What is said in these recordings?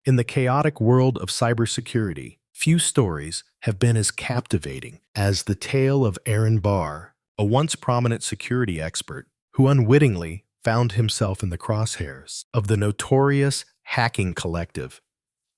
In the chaotic world of cybersecurity, few stories have been as captivating as the tale of Aaron Barr, a once prominent security expert who unwittingly found himself in the crosshairs of the notorious hacking collective,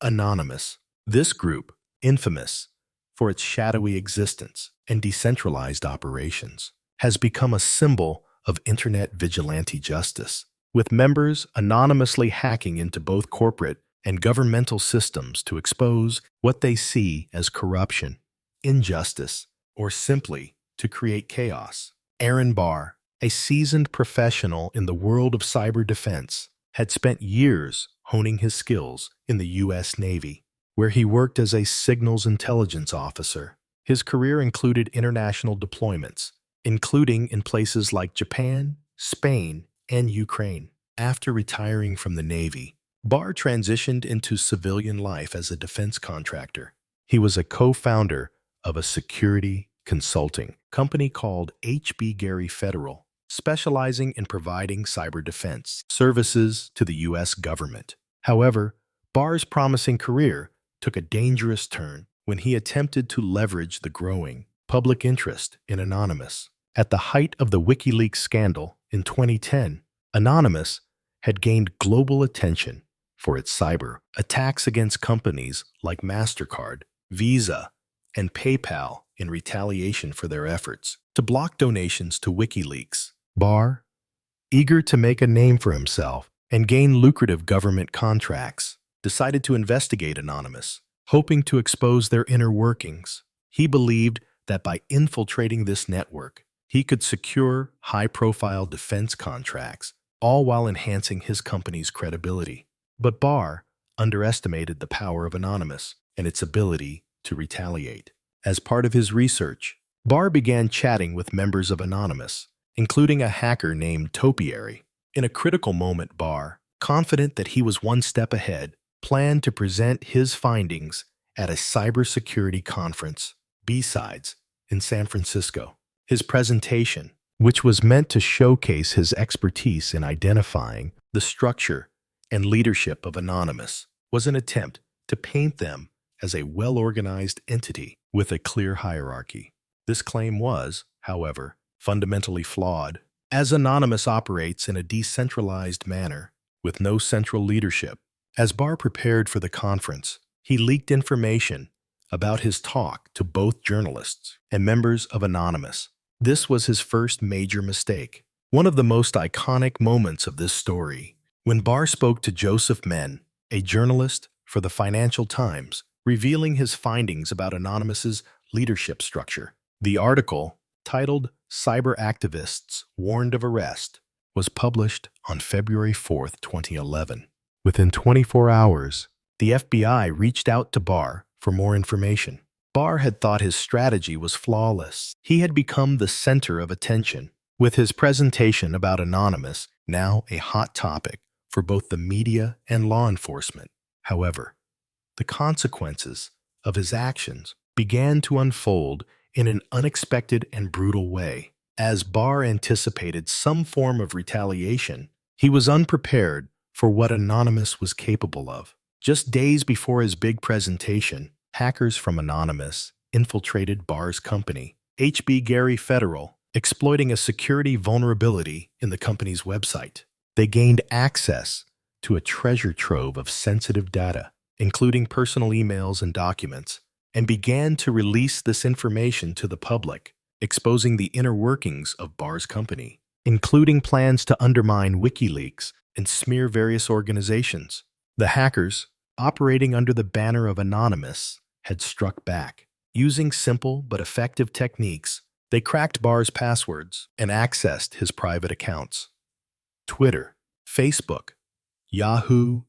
Anonymous. This group, infamous for its shadowy existence and decentralized operations, has become a symbol of internet vigilante justice, with members anonymously hacking into both corporate and governmental systems to expose what they see as corruption, injustice, or simply to create chaos. Aaron Barr, a seasoned professional in the world of cyber defense, had spent years honing his skills in the U.S. Navy, where he worked as a signals intelligence officer. His career included international deployments, including in places like Japan, Spain, and Ukraine. After retiring from the Navy, Barr transitioned into civilian life as a defense contractor. He was a co-founder of a security consulting company called HB Gary Federal, specializing in providing cyber defense services to the U.S. government. However, Barr's promising career took a dangerous turn when he attempted to leverage the growing public interest in Anonymous. At the height of the WikiLeaks scandal in 2010, Anonymous had gained global attention for its cyber attacks against companies like MasterCard, Visa, and PayPal in retaliation for their efforts to block donations to WikiLeaks. Barr, eager to make a name for himself and gain lucrative government contracts, decided to investigate Anonymous, hoping to expose their inner workings. He believed that by infiltrating this network, he could secure high-profile defense contracts, all while enhancing his company's credibility. But Barr underestimated the power of Anonymous and its ability to retaliate. As part of his research, Barr began chatting with members of Anonymous, including a hacker named Topiary. In a critical moment, Barr, confident that he was one step ahead, planned to present his findings at a cybersecurity conference, B-Sides, in San Francisco. His presentation, which was meant to showcase his expertise in identifying the structure and leadership of Anonymous, was an attempt to paint them as a well-organized entity with a clear hierarchy. This claim was, however, fundamentally flawed, as Anonymous operates in a decentralized manner with no central leadership. As Barr prepared for the conference, he leaked information about his talk to both journalists and members of Anonymous. This was his first major mistake. One of the most iconic moments of this story, when Barr spoke to Joseph Menn, a journalist for the Financial Times, revealing his findings about Anonymous's leadership structure. The article, titled "Cyber Activists Warned of Arrest," was published on February 4, 2011. Within 24 hours, the FBI reached out to Barr for more information. Barr had thought his strategy was flawless. He had become the center of attention, with his presentation about Anonymous now a hot topic for both the media and law enforcement. However, the consequences of his actions began to unfold in an unexpected and brutal way. As Barr anticipated some form of retaliation, he was unprepared for what Anonymous was capable of. Just days before his big presentation, hackers from Anonymous infiltrated Barr's company, HB Gary Federal, exploiting a security vulnerability in the company's website. They gained access to a treasure trove of sensitive data, including personal emails and documents, and began to release this information to the public, exposing the inner workings of Barr's company, including plans to undermine WikiLeaks and smear various organizations. The hackers, operating under the banner of Anonymous, had struck back. Using simple but effective techniques, they cracked Barr's passwords and accessed his private accounts. Twitter, Facebook, Yahoo,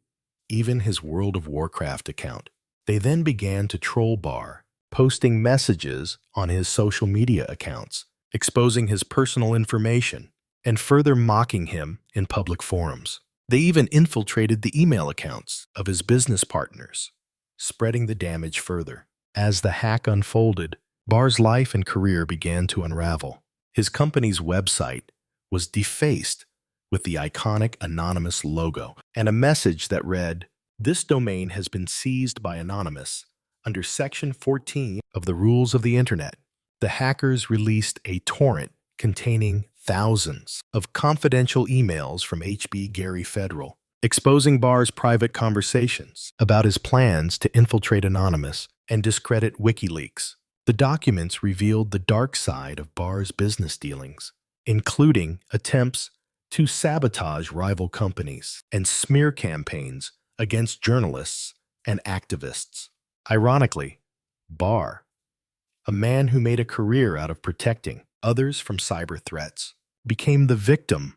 even his World of Warcraft account. They then began to troll Barr, posting messages on his social media accounts, exposing his personal information, and further mocking him in public forums. They even infiltrated the email accounts of his business partners, spreading the damage further. As the hack unfolded, Barr's life and career began to unravel. His company's website was defaced with the iconic Anonymous logo and a message that read, This domain has been seized by Anonymous under Section 14 of the Rules of the Internet. The hackers released a torrent containing thousands of confidential emails from HB Gary Federal, exposing Barr's private conversations about his plans to infiltrate Anonymous and discredit WikiLeaks. The documents revealed the dark side of Barr's business dealings, including attempts to sabotage rival companies and smear campaigns against journalists and activists. Ironically, Barr, a man who made a career out of protecting others from cyber threats, became the victim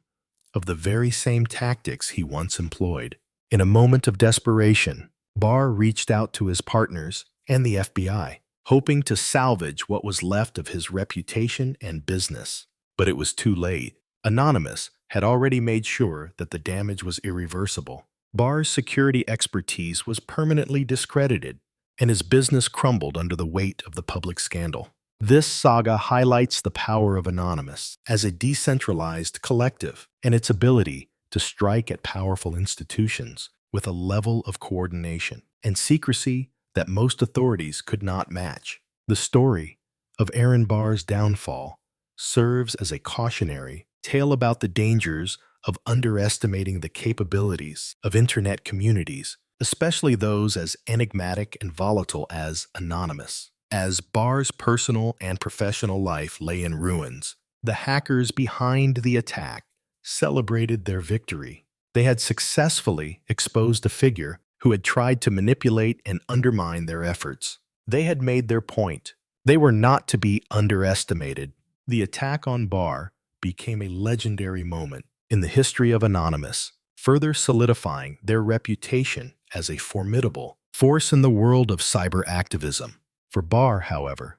of the very same tactics he once employed. In a moment of desperation, Barr reached out to his partners and the FBI, hoping to salvage what was left of his reputation and business. But it was too late. Anonymous had already made sure that the damage was irreversible. Barr's security expertise was permanently discredited, and his business crumbled under the weight of the public scandal. This saga highlights the power of Anonymous as a decentralized collective and its ability to strike at powerful institutions with a level of coordination and secrecy that most authorities could not match. The story of Aaron Barr's downfall serves as a cautionary tale about the dangers of underestimating the capabilities of Internet communities, especially those as enigmatic and volatile as Anonymous. As Barr's personal and professional life lay in ruins, the hackers behind the attack celebrated their victory. They had successfully exposed a figure who had tried to manipulate and undermine their efforts. They had made their point. They were not to be underestimated. The attack on Barr became a legendary moment in the history of Anonymous, further solidifying their reputation as a formidable force in the world of cyber activism. For Barr, however,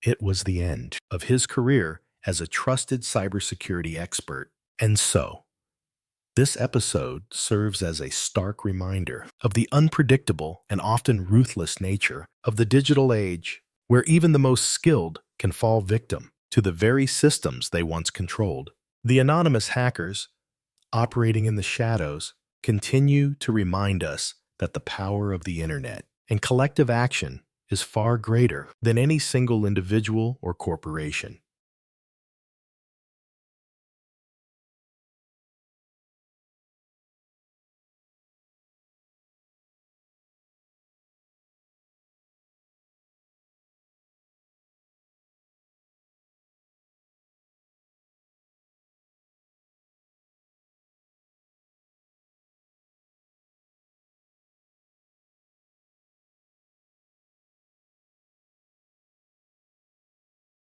it was the end of his career as a trusted cybersecurity expert. And so, this episode serves as a stark reminder of the unpredictable and often ruthless nature of the digital age, where even the most skilled can fall victim to the very systems they once controlled. The anonymous hackers, operating in the shadows, continue to remind us that the power of the internet and collective action is far greater than any single individual or corporation.